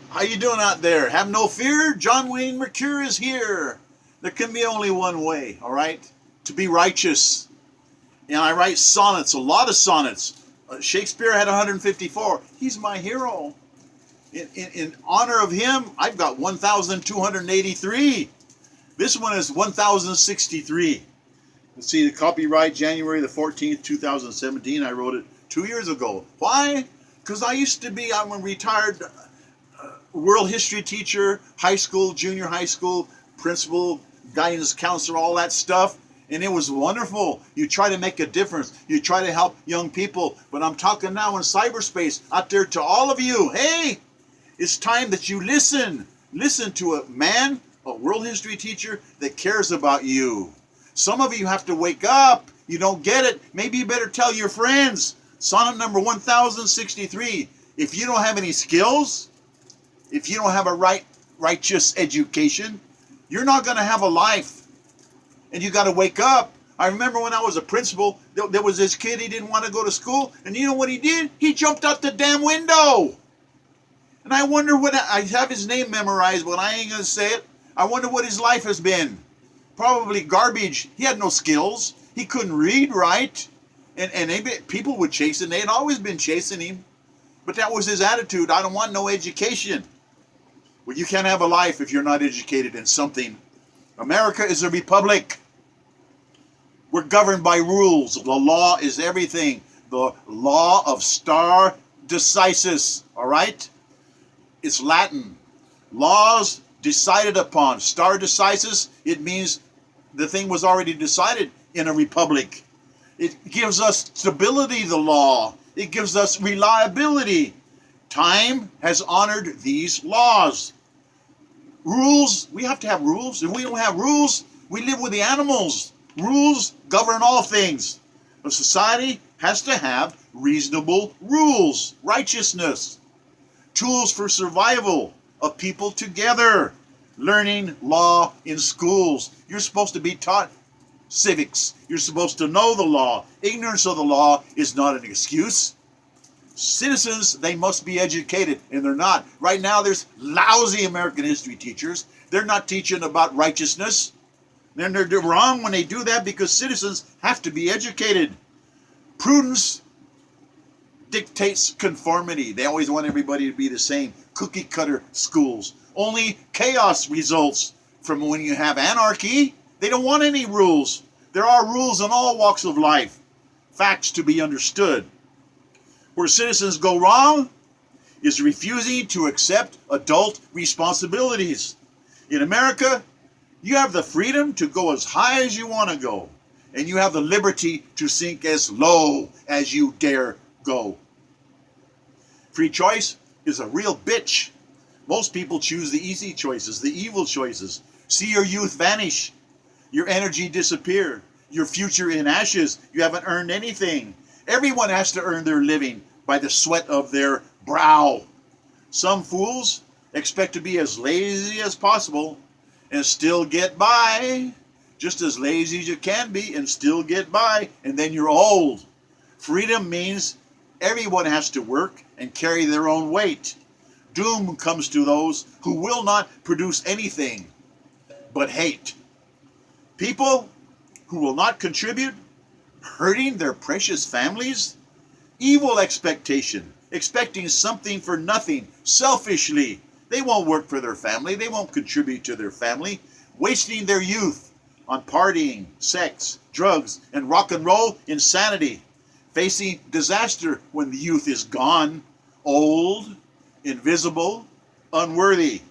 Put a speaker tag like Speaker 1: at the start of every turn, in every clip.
Speaker 1: How you doing out there? Have no fear. John Wayne Mercure is here. There can be only one way, all right? To be righteous. And I write sonnets, a lot of sonnets. Shakespeare had 154. He's my hero. In honor of him, I've got 1,283. This one is 1,063. Let's see, the copyright January the 14th, 2017. I wrote it 2 years ago. Why? Because I'm a retired world history teacher, high school, junior high school, principal, guidance counselor, all that stuff. And it was wonderful. You try to make a difference. You try to help young people. But I'm talking now in cyberspace out there to all of you. Hey, it's time that you listen. Listen to a man, a world history teacher that cares about you. Some of you have to wake up. You don't get it. Maybe you better tell your friends. Sonnet number 1063. If you don't have any skills, if you don't have a righteous education, you're not going to have a life. And you got to wake up. I remember when I was a principal, there was this kid, he didn't want to go to school. And you know what he did? He jumped out the damn window. And I wonder I have his name memorized, but I ain't going to say it. I wonder what his life has been. Probably garbage. He had no skills. He couldn't read right. And people would chase him. They had always been chasing him. But that was his attitude. I don't want no education. Well, you can't have a life if you're not educated in something. America is a republic. We're governed by rules. The law is everything. The law of stare decisis. All right? It's Latin. Laws decided upon. Stare decisis, it means the thing was already decided in a republic. It gives us stability, the law. It gives us reliability. Time has honored these laws. Rules, we have to have rules. If we don't have rules, we live with the animals. Rules govern all things. A society has to have reasonable rules, righteousness, tools for survival of people together, learning law in schools. You're supposed to be taught civics. You're supposed to know the law. Ignorance of the law is not an excuse. Citizens, they must be educated, and they're not. Right now, there's lousy American history teachers. They're not teaching about righteousness. Then they're wrong when they do that because citizens have to be educated. Prudence dictates conformity. They always want everybody to be the same. Cookie cutter schools. Only chaos results from when you have anarchy. They don't want any rules. There are rules in all walks of life. Facts to be understood. Where citizens go wrong is refusing to accept adult responsibilities. In America, you have the freedom to go as high as you want to go, and you have the liberty to sink as low as you dare go. Free choice is a real bitch. Most people choose the easy choices, the evil choices. See your youth vanish, your energy disappear, your future in ashes. You haven't earned anything. Everyone has to earn their living by the sweat of their brow. Some fools expect to be as lazy as possible and still get by. Just as lazy as you can be and still get by, and then you're old. Freedom means everyone has to work and carry their own weight. Doom comes to those who will not produce anything but hate. People who will not contribute, hurting their precious families. Evil expectation, expecting something for nothing, selfishly. They won't work for their family. They won't contribute to their family. Wasting their youth on partying, sex, drugs, and rock and roll insanity. Facing disaster when the youth is gone, old, invisible, unworthy.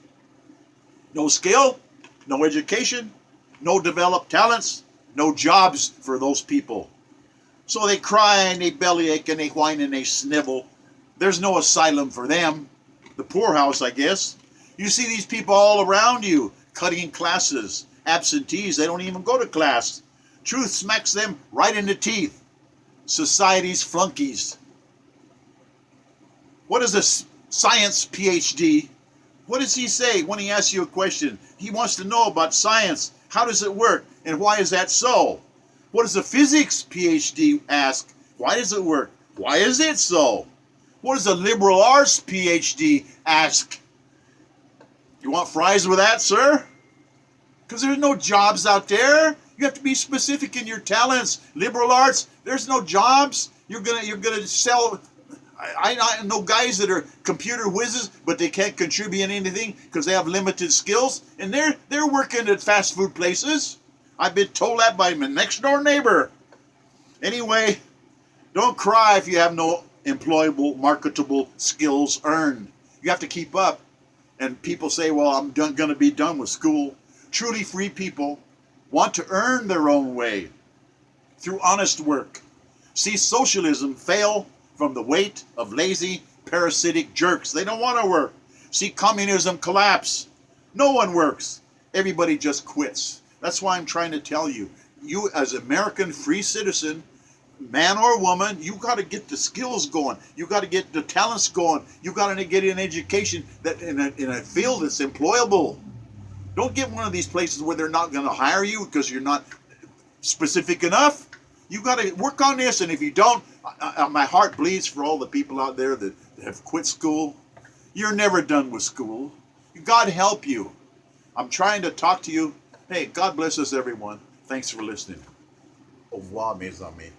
Speaker 1: No skill, no education, no developed talents, no jobs for those people. So they cry and they bellyache and they whine and they snivel. There's no asylum for them. The poorhouse, I guess. You see these people all around you, cutting classes, absentees. They don't even go to class. Truth smacks them right in the teeth. Society's flunkies. What is a science PhD? What does he say when he asks you a question? He wants to know about science. How does it work? And why is that so? What does a physics PhD ask? Why does it work? Why is it so? What does a liberal arts PhD ask? You want fries with that, sir? Because there's no jobs out there. You have to be specific in your talents. Liberal arts, there's no jobs. You're gonna sell. I know guys that are computer whizzes, but they can't contribute anything because they have limited skills, and they're working at fast food places. I've been told that by my next door neighbor. Anyway, don't cry if you have no employable, marketable skills earned. You have to keep up. And people say, well, I'm going to be done with school. Truly free people want to earn their own way through honest work. See socialism fail from the weight of lazy, parasitic jerks. They don't want to work. See communism collapse. No one works. Everybody just quits. That's why I'm trying to tell you, you as American free citizen, man or woman, you got to get the skills going. You got to get the talents going. You got to get an education that in a field that's employable. Don't get one of these places where they're not going to hire you because you're not specific enough. You got to work on this, and if you don't, my heart bleeds for all the people out there that have quit school. You're never done with school. God help you. I'm trying to talk to you. Hey, God bless us, everyone. Thanks for listening. Au revoir, mes amis.